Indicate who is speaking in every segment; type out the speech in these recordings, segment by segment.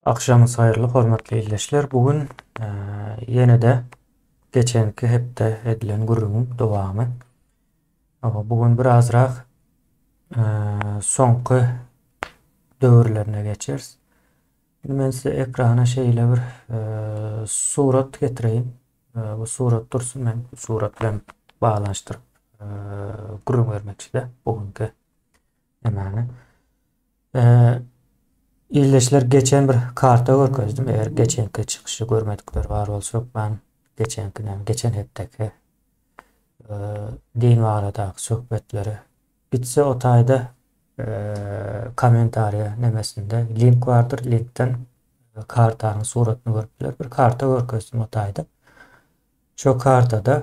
Speaker 1: Akşamınız hayırlı, hormatly izleşler. Bugün yine de geçenki hepde edilen gurrunun dowamy. Bugün birazrak soňky döwürlerine geçeriz. Men size ekrana şeýle bir surat getireyim. Bu surat dursun, men surat bilen baglanşdyryp gurrun bermekçide bugünkü emani. İzleşler geçen bir karta görkezdim. Eğer geçenki çıkışı görmedikler var olsa ben geçen hepdeki din varadaki sohbetleri bitse o tayda komentariya nemesinde link vardır. Linkten kartanın suratını görüpler. Bir karta görkezdim o tayda. Şu kartada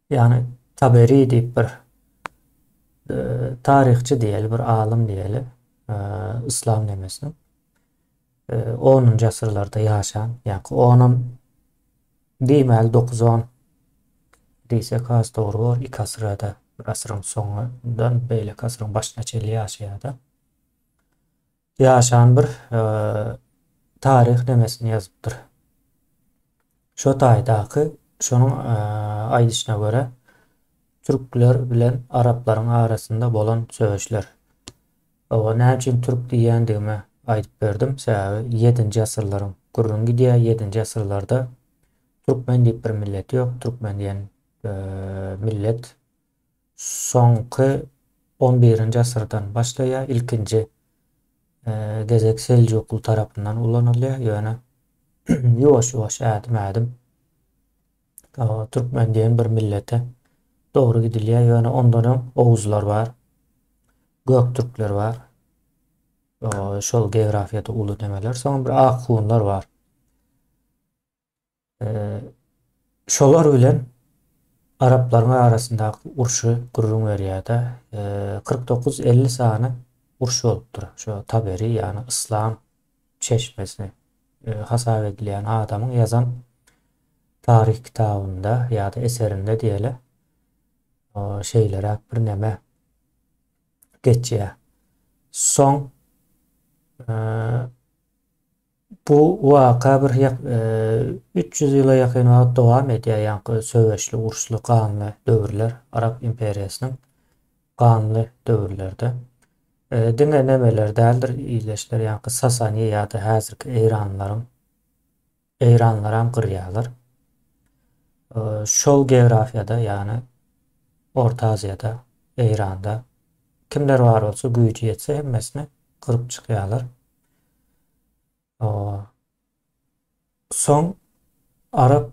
Speaker 1: yani Taberi deyip bir tarihçi diyeli, bir alim diyeli, İslam nemesini 10. asırlarda yaşayan, yani 10'un diýmeli 9-10 diýsek az dogry bor. 2 asyrda, bir asyrın soňundan beýle asyrın başyna çeli ýaşaýarda. Ýaşan bir tarih nemesini ýazypdyr. Şo taýdaky şonuň aýdyşyna göre Türkler bilen Araplaryň arasynda bolan söýüşler. Näçin Türk diýendigime aýdyp berdim. Sebäbi 7-nji asyrlaryň gurrun gidýär. 7-nji asyrlarda Türkmen diýip bir millet ýok. Türkmen diýen millet soňky 11-nji asyrdan başlaýar. Ilkinji gezek Seljuklu tarapyndan ulanylýar. Ýöne ýoş-ýoş ädim. Türkmen diýen bir millete dogry gidilýär. Ýöne ondan Oğuzlar bar, Göktürkler var. Şol geografiýada uly demeler. Soň bir Ahunlar var. Şolar bilen Araplaryň arasyndaky urşy gurrun berýärde 49-50 sany urşy bolupdyr. Şo Taberi ýani İslam çeşmesini hasap edilýän adamyň ýazan tarih kitabynda ýa-da eserinde diýeli şeýlere bir neme geçýär. Soň bu waka bir 300 ýyla ýakyn wagt dowam edýär. Ýani söwüşli, urşly, kanly döwürler Arap imperiýasynyň kanly döwürlerde. Diňe nemeler däldir izleşler, ýani Sasani ýa-da häzirki Eýranlar hem gyrýarlar. Şol geografiýada ýani Orta Aziýada, Eýranda kimler var olsa güýji etse hemmesini kırıp çıkýarlar. Soň Arap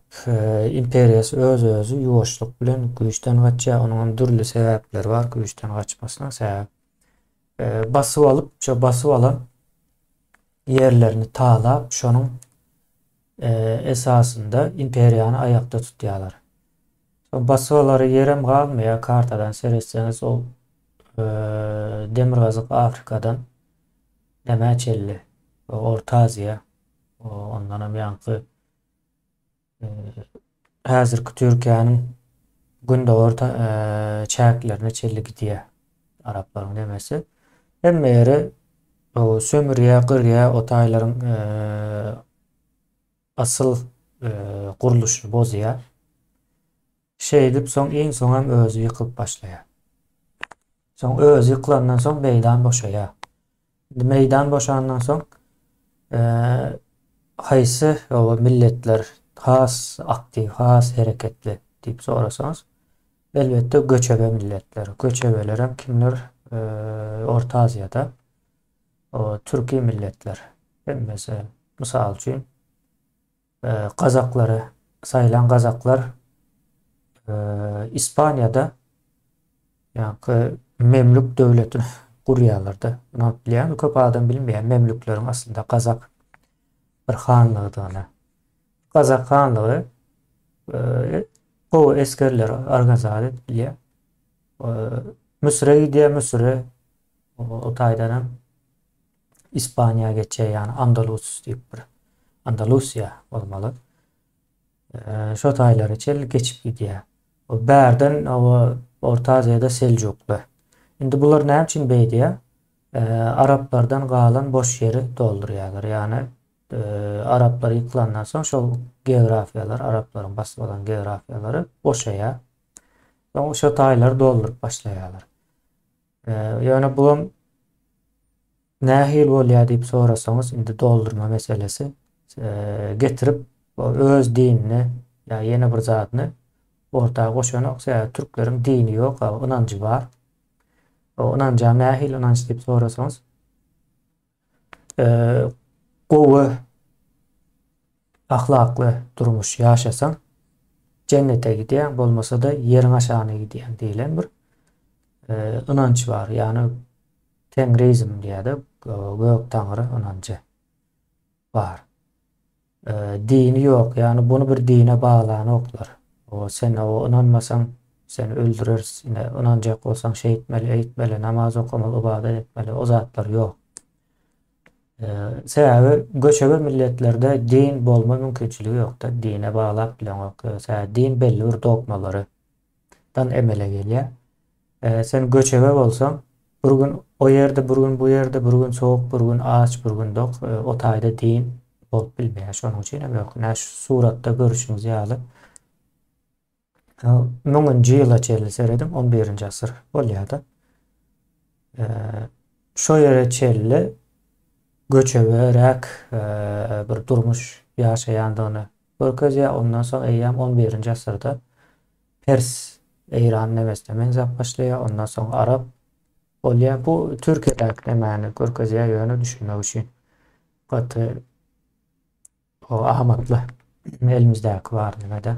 Speaker 1: imperiýasy öz-özü ýuwaşlyk bilen güýçden gaçýar. Onuň dürli sebäpleri bar güýçden gaçmasyna sebäp. Basyp alan yerlerini taýlap şonuň esasında imperiýany aýakda tutýarlar. Basypalary ýerem galmaýar. Kartadan seretseňiz ol Demirgazyk Afrikadan Nämäçelli, Orta Aziýa, ondan hem ýanky häzirki Türkiýanyň günde orta çäklerine çelli gidýär Araplaryň nemesi. Hemme ýere sömürýär, gyrýar, o taýlaryň asyl guruluşyny bozýar. Şeýdip soň iň soň hem özü ýykyp başlaýar. Soň özü ýyklandan soň meýdan boşaýar. Meýdan boşandan soň haýsy milletler has aktiv, has hereketli diýip sorasaňyz elbetde göçebe milletler. Göçebeler hem kimler? Orta Aziýada Türki milletler. Mesela mysal üçin Gazaklary saýlan Gazaklar İspaniýada ýa-ni Memlük döwletini gurýarlarda. Bunu bilýän köp adam bilmeýär. Memlükleriň aslında Gazak bir hanlygydyny. Gazak hanlygy bu eskerler organizasiýa edilýär. Müsre gidýär, Müsre o taýdan hem İspaniýa geçýär, ýani Andalus diýip bir Andalusiya bolmaly. Şo taýlary çel geçip gidýär. O bärden Orta Aziýada Seljuklu. Indi bular näme üçin beýdýär? Araplardan kalan boş yeri dolduruyorlar. Yani Araplar yıkılandan sonra şu geografiyalar, Arapların basıp olan geografiyaları boşaya. O şu tayları doldurup başlayalar. Yani bu nahil bolýar diýip sorasaňyz, indi doldurma meselesi getirip öz dinini ya ýene bir zatyny ortaga goşanok. Türkleriň dini ýok, inancı bar. O inanca nahil inanç diýip sorasaňyz, gowy ahlakly durmuş ýaşasaň cennete gidýän, bolmasa da ýeriň aşagyna gidýän diýilen bir inanç bar. Yani Tengriizm diýär, gök taňry inancı bar. Dini ýok, yani bunu bir dine baglan oklar. O sen o inanmasaň seni öldürer, inanjak bolsaň şey etmeli, eýtmeli, namaz okamaly, ibadet etmeli, o zatlar ýok. Sebäbi göçebe milletlerde din bolma mümkinçiligi ýok-da, dine baglap bilen ok. Din belli bir dogmalardan emele gelýär. Sen göçebe bolsaň, bir gün o ýerde, bir gün bu ýerde, bir gün soğuk, bir gün aç, bir gün dok, o taýda din bolup bilmeýär. Şonuň üçin hem ýok. Näş suratda görüşüňiz ýaly. 1000-nji ýyla çelli seredim, 11-nji asyr bolýardy. Şo ýere çelli göçeberek bir durmuş ýaşaýandygyny görkezýär. Ondan soň eýýäm 11-nji asyrda Pers Eýran nemesine meňzap başlaýar. Ondan soň Arap bolýar. Bu Türkiýedäki nämäni görkezýär ýöne düşünmek üçin. Gaty o ahmakly elimizdäki bar nemede.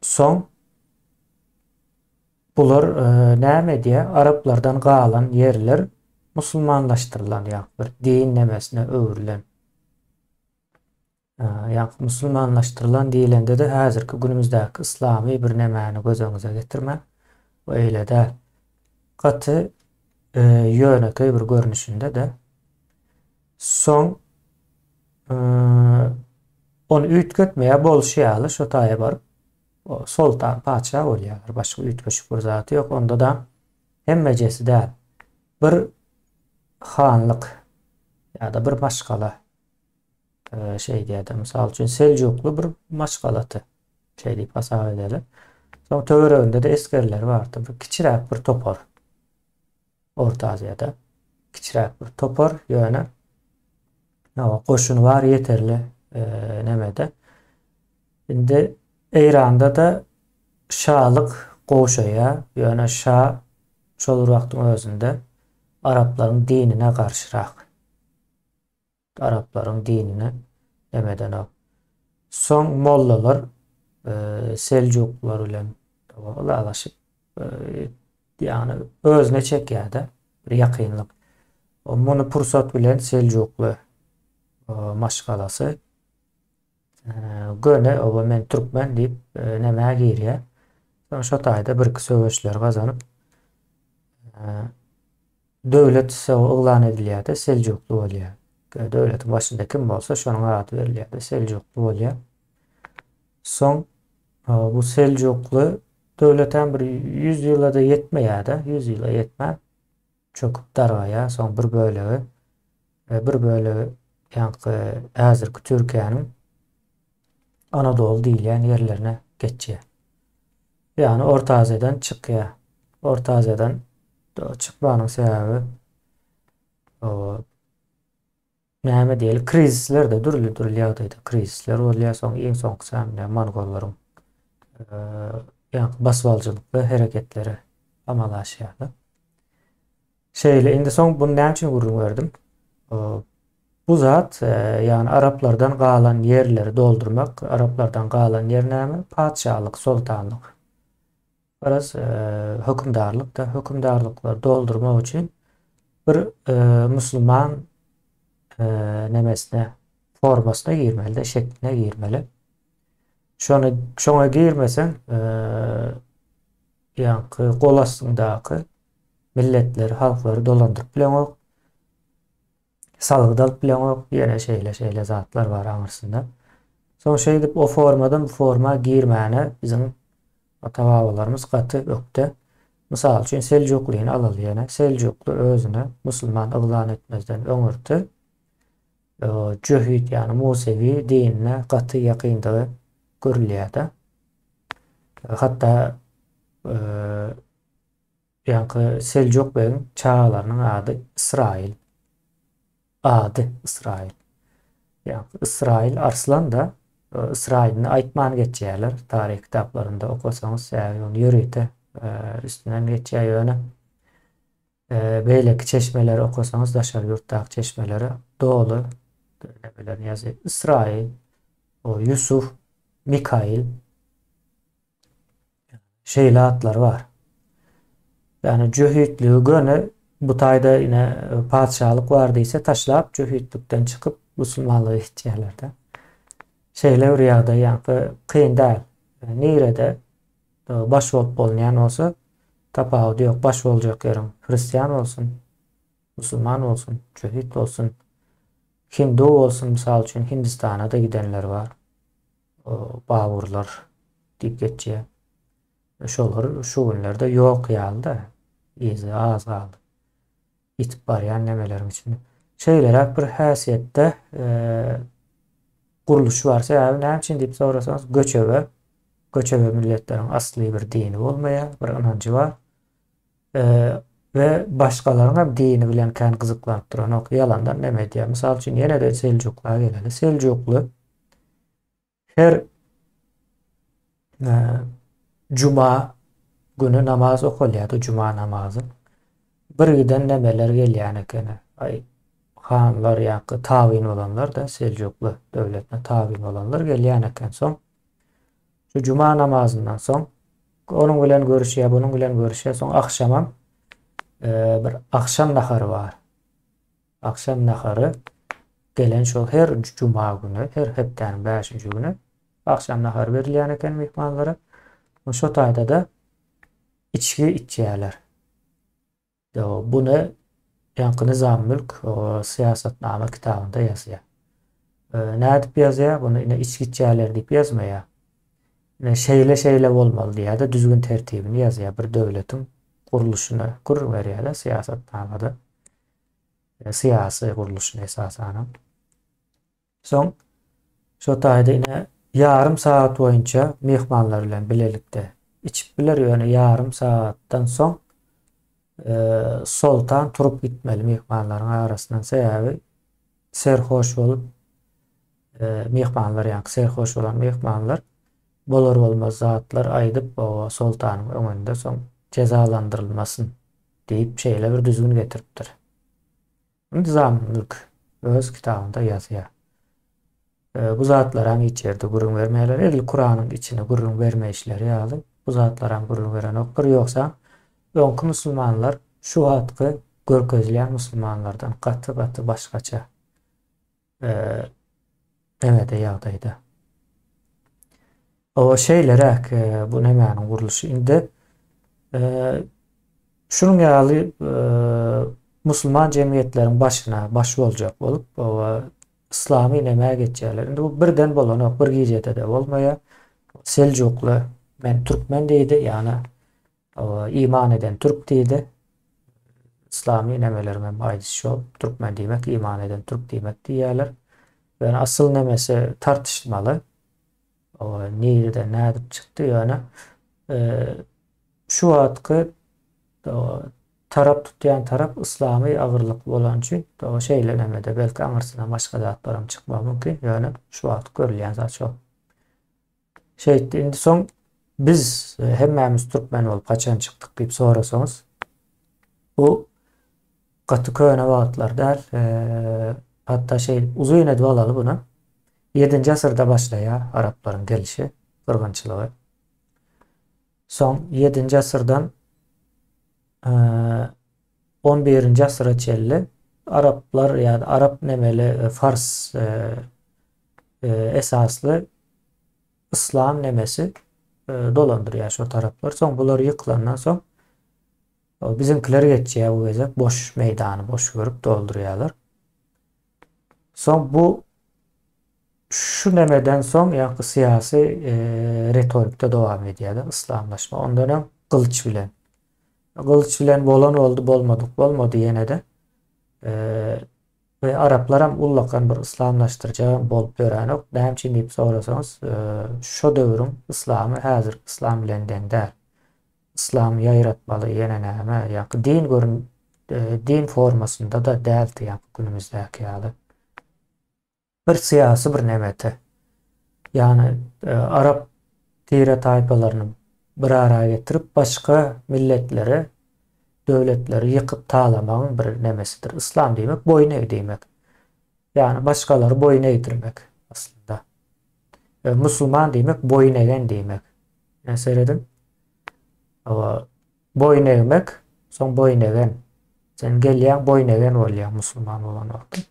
Speaker 1: Soň bular näme diýär? Araplardan galan yerler musulmanlaşdyrylan ýa-da din nemesine öwrülen. Ýa musulmanlaşdyrylan diýilende de häzirki günümüzdäki islamy bir nämäni gözeňize getirme. O eýlede gaty ýöneki bir görnüşinde de soň onu üýtgetmeýär bolşýaly şo taýa baryp o sultan paça bolýar. Başga üýtgeşik bir zaty ýok. Onda da hemmejesi de bir hanlyk ýa-da bir maşgala şey diýär, mysal üçin Seljuklu bir maşgalaty şey diýip hasap edeler. Soň töwereginde de eskerler bardy. Bir kiçirek bir topar. Orta Aziýada kiçirek bir topar ýöne goşun var ýeterli nemede. Indi Eýranda da şalyk goşaýa, ýöne şa şol wagtyň özünde Araplaryň dinine garşyrak. Araplaryň dinine demeden o. Soň mollalar Seljuklular bilen alaşyp ýani özüne çekýärdi bir ýakynlyk. Muny pursat bilen Seljuklu maşgalasy göne o men türkmen diýip näme girýär. Soň şo taýda bir söwüşler gazanyp döwlet uglan edilýär-de Seljuklu bolýar. Döwletiň başynda kim bolsa şonuň ady berilýär-de Seljuklu bolýar. Soň bu Seljuklu döwletem bir 100 ýyla da ýetmeýär-de, 100 ýyla ýetmä. Çöküp dargaýar, soň bir bölegi ýa-ni häzirki Türkiýanyň Anadolu diýilen ýerlerine geçýär. Yani Orta Aziýadan çykýar. Orta Aziýadan çykmanyň sebäbi näme diýeli krizisler de durly ýagdaýda krizisler bolýar. Soň iň soňky Mongollaryň basbalçylykly hereketleri amalaşýardy. Şeýle indi soň bunu näme üçin gurulýardy? Bu zat yani Araplardan galan yerleri doldurmak, Araplardan galan yer näme? Padşahlyk, sultanlyk. Biraz hökümdarlyk da hökümdarlyklar doldurmak üçin bir musulman nemesine formasına girmeli de şekline girmeli. Şoňa girmesen yani gol astyndaky milletleri, halkları dolandyryp bilen ok. Salgydalyp bilen ok, ýene şeýle zatlar bar aňyrsynda. Soň şey dip o formadan bu forma girmäne bizim ata-babalarymız gaty ökde. Misal üçin Selçuklu'yny alalyana Selçuklu özüne musulman ıglan etmezden öňürti Cöhüt yani Musevi dinine gaty ýakyndygy görülýär-de. Hatta ýa-ni Seljuk beýleň çağalarynyň ady İsrail. Yani İsrail Arslan da İsrail'in aýtman geçýärler. Tarih kitaplarında okusaňyz ýa-ni ýörüýte üstünden geçýär ýöne. Beýleki çeşmeleri okusaňyz daşar ýurtdaky çeşmeleri dolu bilen ýazy İsrail, Yusuf, Mikail şeýle atlar var. Yani Cöhütlüğü göni bu taýda ine padşahlyk bar diýse taşlap Cöhütlükden çykyp musulmanlygy içýärler-de. Şeýle bir ýagdaý ýa-ni kyn däl. Nirede baş bolup bolýan bolsa tapawudy ýok. Baş boljak ýerim Hristiýan bolsun, musulman bolsun, Cöhüt bolsun, Hindu bolsun, misal üçin Hindistana da gidenler var. Bawurlar diýip geçýär. Şolar şu günlerde ýok ýaly-da. Izi az galdy. Itip barýan nemelerin içinde. Şeýlerak bir häsiýetde guruluşy bar. Sebäbi näme üçin diýip sorasaňyz göçebe milletleriň asly bir dini bolmaýar, bir inancı var. Ve başgalaryň dini bilen kän gyzyklanyp duran ok ýalandan näme diýär. Misal üçin ýene de Seljukluğa geleli. Seljuklu her Cuma günü namaz okulýardy, Cuma namazy. Bir giden nemeler gelýän eken. Hanlar ýa-ni tawin olanlar da Seljuklu döwletine tawin olanlar gelýän eken. Soň şu Cuma namazyndan soň onuň bilen görüşýär, bunuň bilen görüşýär. Soň akşamam bir akşam nahary bar. Akşam nahary gelen şol her Cuma günü, her hepden 5-nji günü akşam nahary berilýän eken mehmanlara. Şo taýda da içki içýärler. Bunu ýa-ni Nizam Mülk Siyasatname kitabynda ýazýar. Näde diýip ýazýar? Bunu ine içki içýärler diýip ýazmaýar. Şeýle bolmaly diýär-de düzgün tertibini ýazýar. Bir döwletiň guruluşyna gurulýan berýärler siyasatnamada. Siyasi guruluşyna esasanan. Soň şo taýda ine yarım saat boyunca mehmanlar bilen bilelikde içip biler ýöne yarım saatdan soň soltan turup gitmeli mehmanlaryň arasyndan. Sebäbi serhoş bolup mehmanlar ýa-ni serhoş bolan mehmanlar bolar bolmaz zatlar aýdyp o soltanyň öňünde soň cezalandyrylmasyn diýip şeýle bir düzgün getiripdir. Nizam Mülk öz kitabynda ýazýar. Bu zatlar hem içeride gurrun vermeýärler. Edil Kur'anyň içine gurrun verme işleri ýaly. Bu zatlar hem gurrun veren okpur ýoksa öňkü musulmanlar şu hatky görkezleýän musulmanlardan gaty başgaça nemede ýagdaýda. O şeýlerek bu nemäniň guruluşy indi şunun ýaly musulman jemgyýetleriň başyna baş boljak bolup İslami neme geçýärler. Indi bu birden bolan ok, bir gijede de bolmaýar. Seljuklu men Türkmen diýdi, ýani iman eden Türk diýdi. İslami nemeler men aýdys şol. Türkmen diýmek, iman eden Türk diýmek diýerler. Yani asıl nemesi tartışmalı. Nerede näde çykdy ýöne şu wagtky tarap tutýan tarap islamy agyrlyk bolan üçin o şeýle nemede belki aňyrsyna başga zatlaram çykmagy mümkin. Ýöne şu wagt görülýän zat şol. Şeýle indi soň biz hemmemiz Türkmen bolup kaçan çykdyk diýip sorasaňyz bu gaty köne wagtlarda hatta uzun edip alaly bunu 7-nji asyrda başlaýar Araplaryň gelişi, gyrgynçylygy. Soň 7-nji asyrdan 11-nji asyra çelli Araplar ýa-ni Arap nemeli Fars esaslı İslam nemesi dolandyrýar şu taraplar. Soň bular ýyklandan soň bizimkiler geçýär bu gezek boş meýdany boş görüp doldurýarlar. Soň bu şu nemeden soň ýa-ni siyasi retorikde dowam edýär, İslamlaşma. Ondan hem kılıç bilen Kılıç bilen bolan oldu bolmadı yine de. Ee, ve Araplara ullakan bir İslamlaştırıcı bolup gören ok. Näçe diýip sorasaňyz, şu döwrüň islamy häzir islam bilen deň däl. İslam ýaýratmaly ýene näme? Ýa-ni din formasynda da däl ýa günümüzdäki ýaly. Bir siyasi bir nemete. Yani Arap tire taýpalaryny bir araya getirip başka milletleri, devletleri yıkıp talamagyň bir nemesidir. İslam diýmek boyun eýdirmek. Yani başkaları boyun eğdirmek aslında. Müslüman diýmek boyun eğen diýmek. Meseledin. Ama boyun eğmek, son boyun eğen. Sen gelýän boyun eğen bolýan Müslüman bolan wagtda.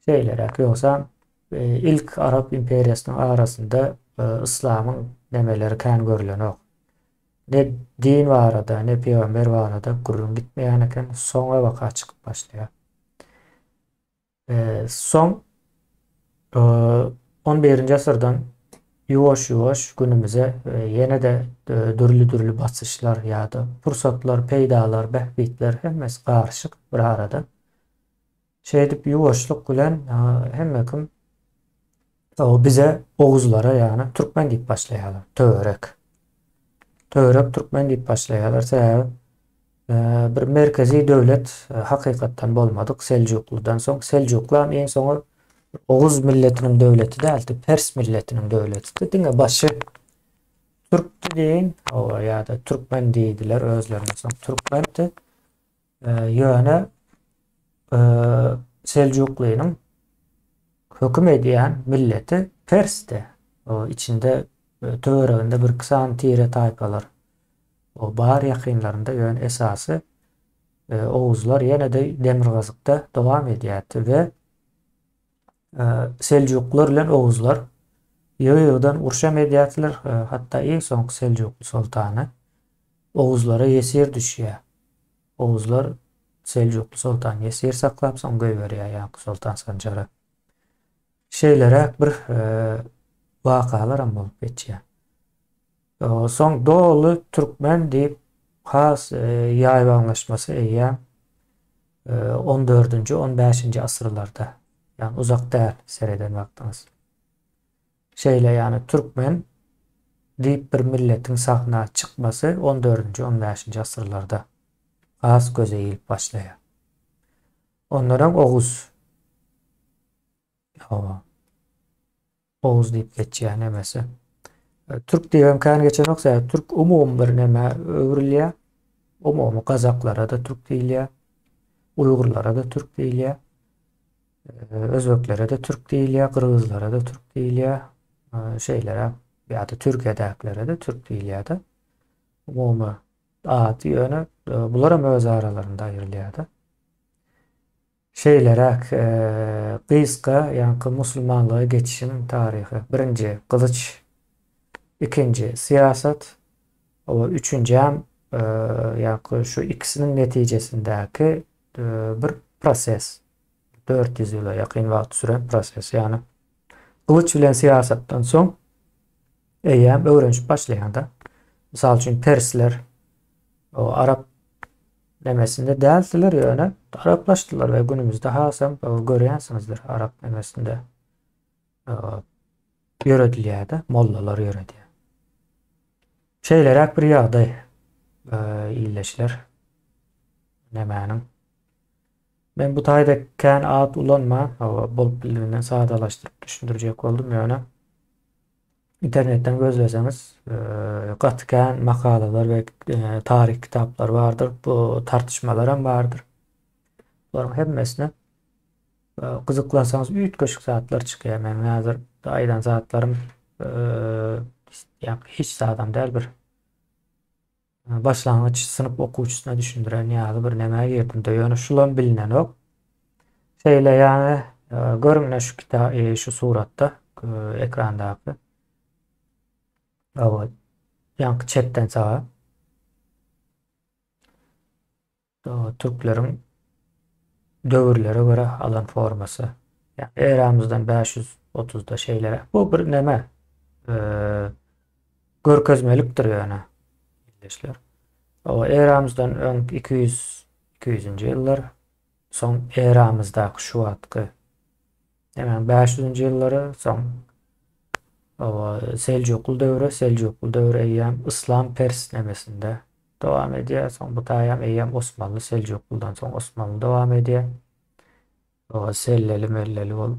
Speaker 1: Şeylerek yoksa ilk Arap imperiyasının arasında İslam'ın nemeleri kän görülen ok. Ne din barada, ne peygamber barada gurrun gitmeýän eken, soňa waka çykyp başlaýar. Son 11-nji asyrdan ýuwaş günümüze ýene de dürli basyşlar ýa-da pursatlar, peýdalar, behbitler hemmesi garşyk bir arada. Şeýdip ýuwaşlyk bilen hemmekim o bize Oğuzlara yani Türkmen diýip başlaýarlar. Töwerek Türkmen diýip başlaýarlar. Sebäbi bir merkezi döwlet hakykatdan bolmadyk. Seljukludan soň Seljuklar en soňy Oğuz milletiniň döwleti däldi, Pers milletiniň döwleti. Diňe başy Türk diýen, ýa-da Türkmen diýdiler özlerine soň Türkmendi. Ýöne Seljuklunyň höküm edýän milleti Pers'ti. O içinde töwereginde bir kısan tire taýpalar. O bar ýakynlarynda ýöne esasy Oğuzlar ýene de Demirgazykda dowam edýärdi we Seljuklular bilen Oğuzlar ýygydan urşam edýärdiler. Hatda iň soňky Seljuklu sultany Oğuzlara ýesir düşýär. Oğuzlar Seljuklu sultan ýesir saklap soň göýberýär ýa-ni sultan sanjary. Şeylere bir vakalar bolup geçýär. Soň Doğulu Türkmen diýip has ýaýbanlaşmasy eýýär 14-nji 15-nji asyrlarda. Yani uzak däl sereden wagtyňyz. Şeyle yani Türkmen diýip bir milletin sahna çykmasy 14-nji 15-nji asyrlarda has göze ýylyp başlaýar. Onlara Oğuz Oğuz diýip geçýär nemesi. Türk diýen kän geçen oksa Türk umum bir neme öwrilýär. Umumy Kazaklara da Türk diýilýär. Uygurlara da Türk diýilýär. Özbeklere de Türk diýilýär, Kırgızlara da Türk diýilýär. Şeylere ýa-da Türkiýedäkilere de Türk diýilýär da. Umumy ad ýöne bular hem öz aralarında aýrylýar da. Şeylere Kıyıska yani Müslümanlığa geçişinin tarihi. Birinci kılıç, ikinci siyaset, üçüncü hem yani şu ikisinin neticesindeki bir proses. 400 yıla yakın vakt süren proses. Yani kılıç bilen siyasetten son eyyem öğrenip başlayanda misal için Persler o Arap nemesinde däldiler ýöne Araplaşdylar ve günümüzde hasam görýänsinizdir Arap nemesinde ýöredilýär, mollalar ýöredýär. Şeylerek bir ýagdaý illeşler nemäniň. Ben bu taýda kän ad ulanma bolup bildiğinden sadalaşdyryp düşündirjek boldum ýöne. İnternetten gözleseňiz gatykän makalalar ve tarih kitaplar vardır. Bu tartışmalar hem vardır. Bunların hemmesine gyzyklansaňyz üýtgeşik saatlar çykýar. Men häzir aýdan saatlarym hiç saatym däl bir başlangyç sınıf okuwçysyna düşündiren ýa-da bir näme ýerdim de ýöne şulan bilinen ok. Şeýle ýani görüňne şu kitap şu suratda ekrandaky yankı chatten sağa Türklerin döwürlere göre alan forması. Yani eramızdan 530'da şeylere. Bu bir neme görkezmelikdir yani. İlleşler. O eramızdan ön 200. yıllar, son eramızda şu atkı hemen 500. yılları, son o Selçuklu devri eyyam İslam Pers nemesinde devam ediyor. Son bu tayyam eyyam Osmanlı, Selçuklu'dan son Osmanlı devam ediyor. O selleli melleli ol.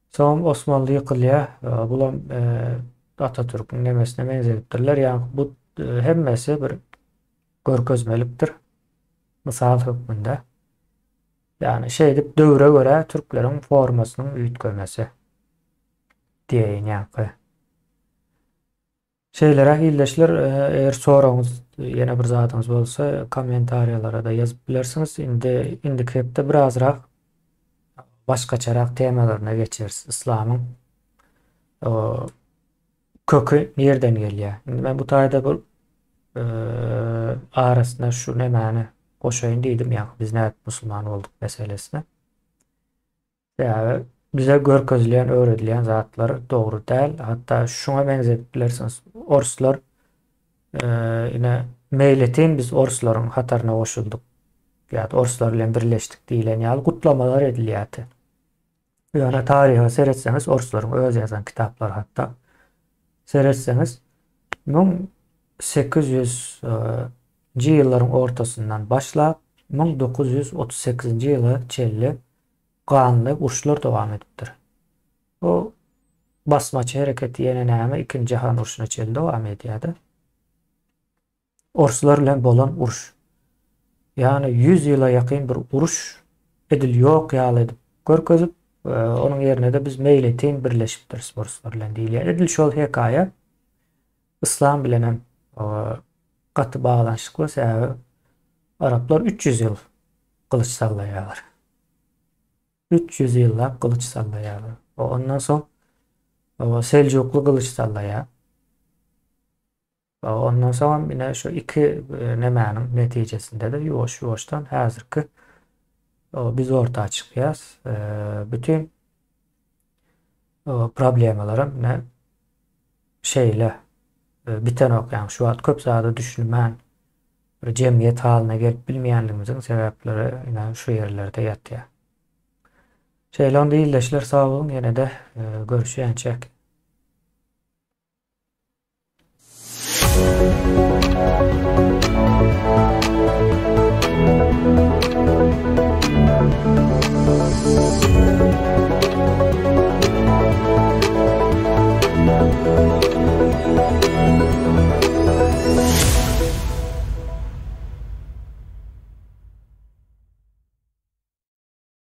Speaker 1: Son Osmanlı yıkılıyor. Bulam Atatürk'ün nemesine benzeriptirler. Yani bu hemmesi bir görkezmeliktir. Misal hükmünde. Yani şeydip dövre göre Türklerin formasının üyütkömesi diyeyin yani. Şeylere iyleşler, eğer soruңuz yine bir zatınız bolsa kommentariyalara da yazıp bilersiniz. Indi kepde birazrak başkaçarak temalarına geçeriz. İslam'ın o kökü nereden geliyor? Şimdi ben bu tayda bir arasında şu nemani koşayın dedim ya, biz ne Müslüman olduk meselesine. Yani bize görkezleyen, öğretilen zatlar doğru değil. Hatta şuna benzetbilirsiniz. Orslar yine meyletin biz Orsların hatarına koşulduk. Ya da Orslarla birleştik diyilen yani kutlamalar ediliyatı. Yani tarihe seyretseniz Orsların öz yazan kitaplar hatta seyretseniz 1800 yılların ortasından başlayıp 1938 yılı çelli kanlı uçlar devam ettir. O basmaçı hareketi yine näme 2. Cihan uruşuna çelli devam ediyordu. Orslarla bolan uruş. Yani 100 yıla yakın bir uruş ediliyor ýaly edip görkezip onun yerine de biz meýletin birleşipdir Orslarla diýilýär. Edil şol hekaýa İslam bilen hem gaty bağlanşykly sebäbi Araplar 300 yıl kılıç sallaýarlar. 300 yılla kılıç sallaýarlar. Ondan soň Selçuklu kılıç sallaýar. Ondan soň ine şu iki nemäniň netijesinde de ýuwaş-ýuwaşdan häzirki biz ortağa çykýas. Bütün problemlerim ne şeyle biten ok, yani şu an köp zada düşünmän bir jemgyýet halyna gelip bilmeýänligimiziň sebäpleri ine şu yerlerde ýatýar. Şeyle onda iyleşler, sağ olun, yine de görüşýänçek.